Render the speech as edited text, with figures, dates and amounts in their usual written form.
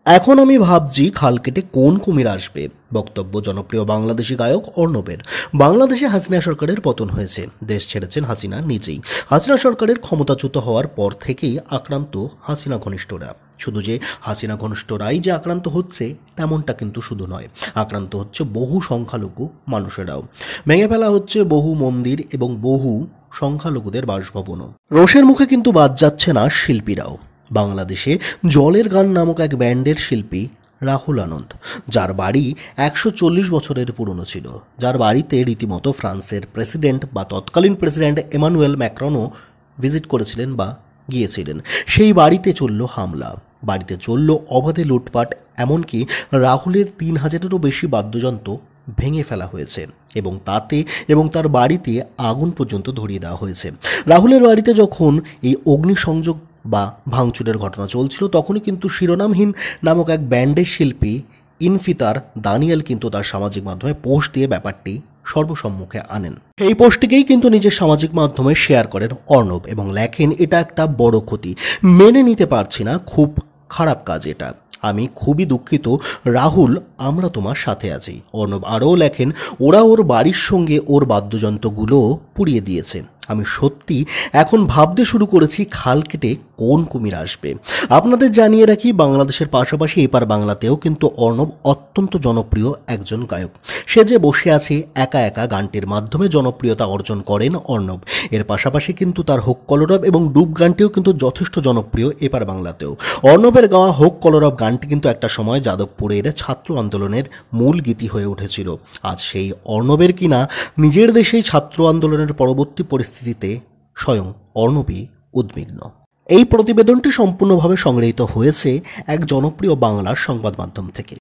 এখন আমি ভাবছি খাল কেটে কোন কুমির আসবে। বক্তব্য জনপ্রিয় বাংলাদেশি গায়ক অর্ণবের। বাংলাদেশে হাসিনা সরকারের পতন হয়েছে, দেশ ছেড়েছেন হাসিনা নিজেই। হাসিনা সরকারের ক্ষমতাচ্যুত হওয়ার পর থেকেই আক্রান্ত হাসিনা ঘনিষ্ঠরা। শুধু যে হাসিনা ঘনিষ্ঠরাই যে আক্রান্ত হচ্ছে তেমনটা কিন্তু শুধু নয়, আক্রান্ত হচ্ছে বহু সংখ্যালঘু মানুষেরাও। ভেঙে ফেলা হচ্ছে বহু মন্দির এবং বহু সংখ্যালঘুদের বাসভবনও। রোষের মুখে কিন্তু বাদ যাচ্ছে না শিল্পীরাও। বাংলাদেশে জলের গান নামক এক ব্যান্ডের শিল্পী রাহুল আনন্দ, যার বাড়ি ১৪০ বছরের পুরনো ছিল, যার বাড়িতে রীতিমতো ফ্রান্সের প্রেসিডেন্ট বা তৎকালীন প্রেসিডেন্ট এমানুয়েল ম্যাক্রনও ভিজিট করেছিলেন বা গিয়েছিলেন, সেই বাড়িতে চলল হামলা, বাড়িতে চলল অবাধে লুটপাট। এমনকি রাহুলের ৩,০০০-এরও বেশি বাদ্যযন্ত্র ভেঙে ফেলা হয়েছে এবং তার বাড়িতে আগুন পর্যন্ত ধরিয়ে দেওয়া হয়েছে। রাহুলের বাড়িতে যখন এই অগ্নিসংযোগ বা ভাঙচুরের ঘটনা চলছিল, তখনই কিন্তু শিরোনামহীন নামক এক ব্যান্ডের শিল্পী ইনফিতার দানিয়েল কিন্তু তার সামাজিক মাধ্যমে পোস্ট দিয়ে ব্যাপারটি সর্বসম্মুখে আনেন। এই পোস্টটিকেই কিন্তু নিজের সামাজিক মাধ্যমে শেয়ার করেন অর্ণব এবং লেখেন, এটা একটা বড় ক্ষতি, মেনে নিতে পারছি না, খুব খারাপ কাজ এটা, আমি খুবই দুঃখিত রাহুল, আমরা তোমার সাথে আছি। অর্ণব আরও লেখেন, ওরা ওর বাড়ির সঙ্গে ওর বাদ্যযন্ত্রগুলো পুড়িয়ে দিয়েছে। আমি সত্যি এখন ভাবতে শুরু করেছি খাল কেটে কোন কুমির আসবে। আপনাদের জানিয়ে রাখি, বাংলাদেশের পাশাপাশি এপার বাংলাতেও কিন্তু অর্ণব অত্যন্ত জনপ্রিয় একজন গায়ক। সে যে বসে আছে একা একা গানটির মাধ্যমে জনপ্রিয়তা অর্জন করেন অর্ণব। এর পাশাপাশি কিন্তু তার হোক কলরব এবং ডুব গানটিও কিন্তু যথেষ্ট জনপ্রিয় এপার বাংলাতেও। অর্ণবের গাওয়া হোক কলরব গানটি কিন্তু একটা সময় যাদবপুরের ছাত্র আন্দোলনের মূল গীতি হয়ে উঠেছিল। আজ সেই অর্ণবের কিনা নিজের দেশেই ছাত্র আন্দোলনের পরবর্তী পরিস্থিতিতে স্বয়ং অর্ণবই উদ্বিগ্ন। এই প্রতিবেদনটি সম্পূর্ণভাবে সংগৃহীত হয়েছে এক জনপ্রিয় বাংলার সংবাদ মাধ্যম থেকে।